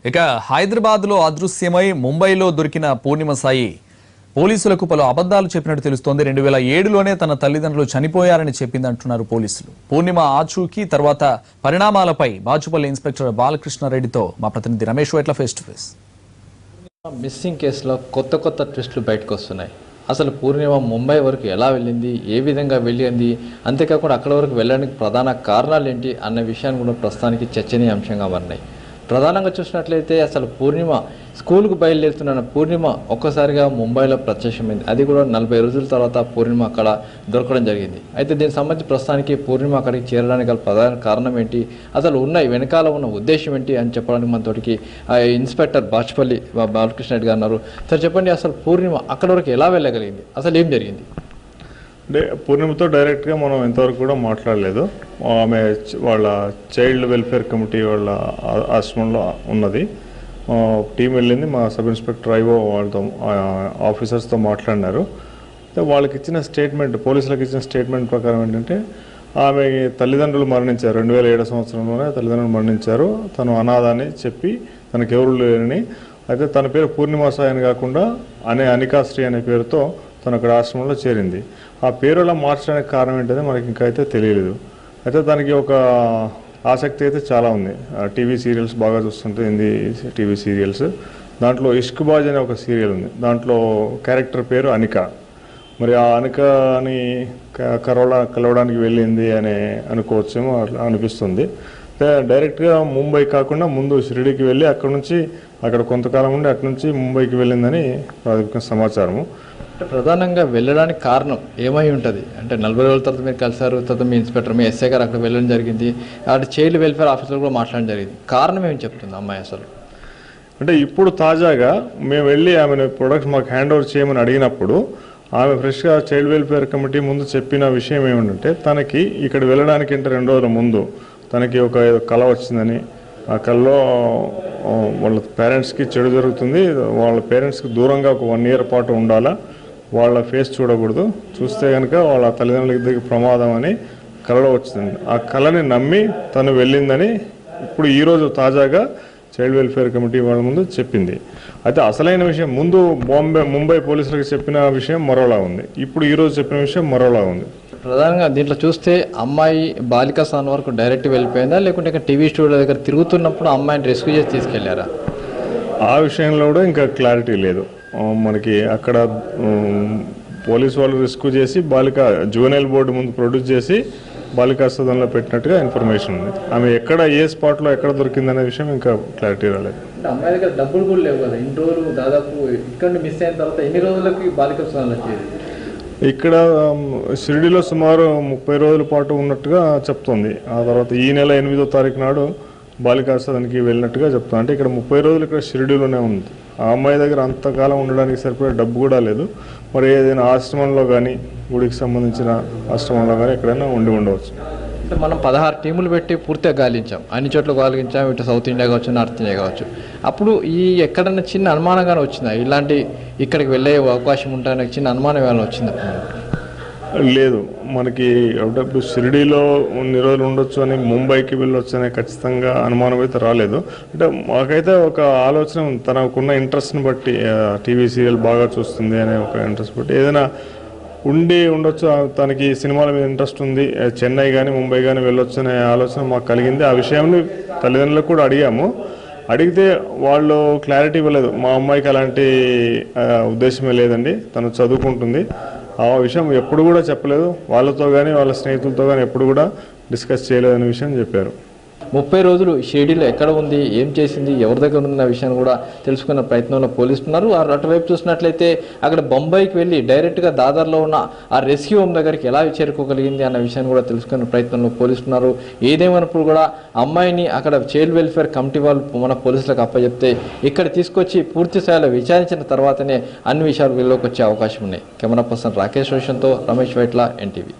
ఇక హైదరాబాద్లో అదృశ్యమై ముంబైలో దొరికిన పూర్ణిమ సాయి పోలీసులకు పలు అబద్ధాలు చెప్పినట్టు తెలుస్తోంది. 2007లోనే తన తల్లిదండ్రులు చనిపోయారని చెప్పిందంటున్నారు పోలీసులు. పూర్ణిమ ఆచూకీ తర్వాత పరిణామాలపై బాచుపల్లి ఇన్స్పెక్టర్ బాలకృష్ణారెడ్డితో మా ప్రతినిధి Ramesh Vaitla face to face. Missing కేసులో కొత్త ట్విస్టులు బయటకు వస్తున్నాయి. అసలు పూర్ణిమ ముంబై వరకు ఎలా వెళ్ళింది, ఏ విధంగా వెళ్ళింది, అంతేకాకుండా అక్కడ వరకు వెళ్ళడానికి ప్రధాన కారణాలు ఏంటి అన్న విషయాన్ని కూడా ప్రస్తుతానికి చర్చనీయాంశంగా మారినాయి. ప్రధానంగా చూసినట్లయితే అసలు పూర్ణిమ స్కూల్కు బయలుదేరుతున్న పూర్ణిమ ఒక్కసారిగా ముంబైలో ప్రత్యక్షమైంది. అది కూడా 40 రోజుల తర్వాత పూర్ణిమ అక్కడ దొరకడం జరిగింది. అయితే దీనికి సంబంధించి ప్రస్తుతానికి పూర్ణిమ అక్కడికి చేరడానికి గల ప్రధాన కారణం ఏంటి, అసలు వెనకాల ఉన్న ఉద్దేశం ఏంటి అని చెప్పడానికి మనతోటికి ఇన్స్పెక్టర్ బాచుపల్లి బాలకృష్ణ గారు ఉన్నారు. సార్ చెప్పండి, అసలు పూర్ణిమ అక్కడ వరకు ఎలా వెళ్ళగలిగింది, అసలు ఏం జరిగింది? అంటే పూర్ణిమతో డైరెక్ట్గా మనం ఇంతవరకు కూడా మాట్లాడలేదు. ఆమె వాళ్ళ చైల్డ్ వెల్ఫేర్ కమిటీ వాళ్ళ ఆశ్రమంలో ఉన్నది. టీం వెళ్ళింది, మా సబ్ ఇన్స్పెక్టర్ ఐఓ వాళ్ళతో ఆఫీసర్స్తో మాట్లాడినారు. వాళ్ళకి ఇచ్చిన స్టేట్మెంట్, పోలీసులకు ఇచ్చిన స్టేట్మెంట్ ప్రకారం ఏంటంటే ఆమె తల్లిదండ్రులు మరణించారు. 2007 సంవత్సరంలోనే తల్లిదండ్రులు మరణించారు. తను అనాథ అని చెప్పి తనకు ఎవరు లేరని, అయితే తన పేరు పూర్ణిమ సాయి అని కాకుండా అనికాశ్రీ అనే పేరుతో తను అక్కడ ఆశ్రమంలో చేరింది. ఆ పేరు అలా మార్చడానికి కారణం ఏంటంటే మనకి ఇంకా అయితే తెలియలేదు. అయితే దానికి ఒక ఆసక్తి అయితే చాలా ఉంది. టీవీ సీరియల్స్ బాగా చూస్తుంటే, హిందీ టీవీ సీరియల్స్, దాంట్లో ఇష్క్బాజ్ అనే ఒక సీరియల్ ఉంది. దాంట్లో క్యారెక్టర్ పేరు అనిక. మరి ఆ అనికని కలవడానికి వెళ్ళింది అని అనుకోవచ్చేమో, అట్లా అనిపిస్తుంది. డైరెక్ట్గా ముంబై కాకుండా ముందు షిరిడీకి వెళ్ళి అక్కడ కొంతకాలం ఉండి అటు నుంచి ముంబైకి వెళ్ళిందని ప్రాథమిక సమాచారము. ప్రధానంగా వెళ్ళడానికి కారణం ఏమై ఉంటుంది అంటే 40 రోజుల తర్వాత మీరు కలిసారు, తర్వాత మీ ఇన్స్పెక్టర్, మీ ఎస్ఐ గారు అక్కడ వెళ్ళడం జరిగింది, అక్కడ చైల్డ్ వెల్ఫేర్ ఆఫీసర్ కూడా మాట్లాడడం జరిగింది. కారణం ఏమి చెప్తుంది అమ్మాయి అసలు? అంటే ఇప్పుడు తాజాగా మేము వెళ్ళి ఆమెను ప్రొడక్ట్స్ మాకు హ్యాండ్ ఓవర్ చేయమని అడిగినప్పుడు ఆమె ఫ్రెష్గా చైల్డ్ వెల్ఫేర్ కమిటీ ముందు చెప్పిన విషయం ఏమిటంటే, తనకి ఇక్కడ వెళ్ళడానికి 2 రోజుల ముందు తనకి ఒక కళ వచ్చిందని, ఆ కళలో వాళ్ళ పేరెంట్స్కి చెడు జరుగుతుంది, వాళ్ళ పేరెంట్స్కి దూరంగా ఒక 1 year పాటు ఉండాలా, వాళ్ళ ఫేస్ చూడకూడదు, చూస్తే కనుక వాళ్ళ తల్లిదండ్రుల దగ్గరికి ప్రమాదం అని కళలో వచ్చింది. ఆ కళని నమ్మి తను వెళ్ళిందని ఇప్పుడు ఈరోజు తాజాగా చైల్డ్ వెల్ఫేర్ కమిటీ వాళ్ళ ముందు చెప్పింది. అయితే అసలైన విషయం ముందు ముంబై పోలీసులకు చెప్పిన విషయం మరోలా ఉంది, ఇప్పుడు ఈరోజు చెప్పిన విషయం మరోలా ఉంది. ప్రధానంగా దీంట్లో చూస్తే అమ్మాయి బాలికా స్థానం వరకు డైరెక్ట్ వెళ్ళిపోయిందా, లేకుంటే ఇక్కడ టీవీ స్టూడియో దగ్గర తిరుగుతున్నప్పుడు అమ్మాయిని రెస్క్యూ చేసి తీసుకెళ్లారా? ఆ విషయంలో కూడా ఇంకా క్లారిటీ లేదు మనకి. అక్కడ పోలీసు వాళ్ళు రెస్క్యూ చేసి జువెనైల్ బోర్డు ముందు ప్రొడ్యూస్ చేసి బాలికా సదనంలో పెట్టినట్టుగా ఇన్ఫర్మేషన్ ఉంది. ఆమె ఏ స్పాట్లో ఎక్కడ దొరికిందనే విషయం ఇంకా క్లారిటీ రాలేదు. అమ్మాయి దగ్గర డబ్బులు కూడా లేవు కదా, ఇన్ని రోజులు దాదాపు ఇక్కడ మిస్ అయిన తర్వాత ఎన్ని రోజులకి బాలికా సదనంలో వచ్చేది? ఇక్కడ షిరిడీలో సుమారు 30 రోజుల పాటు ఉన్నట్టుగా చెప్తోంది. ఆ తర్వాత ఈ నెల 8వ తారీఖు నాడు బాలికా సదనానికి వెళ్ళినట్టుగా చెప్తాను. అంటే ఇక్కడ 30 రోజులు ఇక్కడ షిరిడీలోనే ఉంది. ఆ అమ్మాయి దగ్గర అంతకాలం ఉండడానికి సరిపడే డబ్బు కూడా లేదు. మరి ఏదైనా ఆశ్రమంలో కానీ, గుడికి సంబంధించిన ఆశ్రమంలో కానీ ఎక్కడైనా ఉండవచ్చు. అంటే మనం 16 టీములు పెట్టి పూర్తిగా గాలించాం, అన్ని చోట్ల గాలించాం, ఇటు సౌత్ ఇండియా కావచ్చు, నార్త్ ఇండియా కావచ్చు. అప్పుడు ఎక్కడైనా చిన్న అనుమానంగానే వచ్చిందా, ఇలాంటి ఇక్కడికి వెళ్ళే అవకాశం ఉంటాయని చిన్న అనుమానం ఏమైనా వచ్చిందా? లేదు, మనకి డబ్బు షిరిడీలో ఇన్ని రోజులు ఉండొచ్చు అని, ముంబైకి వెళ్ళొచ్చు అనే ఖచ్చితంగా అనుమానం అయితే రాలేదు. అంటే మాకైతే ఒక ఆలోచన, తనకున్న ఇంట్రెస్ట్ని బట్టి, టీవీ సీరియల్ బాగా చూస్తుంది అనే ఒక ఇంట్రెస్ట్ బట్టి ఏదైనా ఉండొచ్చు, తనకి సినిమాల మీద ఇంట్రెస్ట్ ఉంది, చెన్నై కానీ ముంబై కానీ వెళ్ళొచ్చు అనే ఆలోచన మాకు కలిగింది. ఆ విషయాన్ని తల్లిదండ్రులకు కూడా అడిగితే వాళ్ళు క్లారిటీ ఇవ్వలేదు. మా అమ్మాయికి అలాంటి ఉద్దేశమే లేదండి, తను చదువుకుంటుంది, ఆ విషయం ఎప్పుడు కూడా చెప్పలేదు. వాళ్ళతో కానీ వాళ్ళ స్నేహితులతో కానీ ఎప్పుడు కూడా డిస్కస్ చేయలేదనే విషయం చెప్పారు. 30 రోజులు షిరిడీలో ఎక్కడ ఉంది, ఏం చేసింది, ఎవరి దగ్గర ఉందన్న విషయాన్ని కూడా తెలుసుకున్న ప్రయత్నంలో పోలీసులు ఉన్నారు. అటువైపు చూసినట్లయితే అక్కడ బొంబాయికి వెళ్ళి డైరెక్ట్గా దాదర్లో ఉన్న ఆ రెస్క్యూ హోమ్ దగ్గరికి ఎలా చేరుకోగలిగింది అన్న విషయాన్ని కూడా తెలుసుకున్న ప్రయత్నంలో పోలీసులు ఉన్నారు. ఏదేమైనప్పుడు కూడా అమ్మాయిని అక్కడ చైల్డ్ వెల్ఫేర్ కమిటీ వాళ్ళు మన పోలీసులకు అప్పచెప్తే ఇక్కడ తీసుకొచ్చి పూర్తి స్థాయిలో విచారించిన తర్వాతనే అన్ని విషయాలు వెళ్ళలోకి వచ్చే అవకాశం ఉన్నాయి. కెమెరా పర్సన్ రాకేష్ రోషన్తో రమేష్ వైట్ల, ఎన్టీవీ.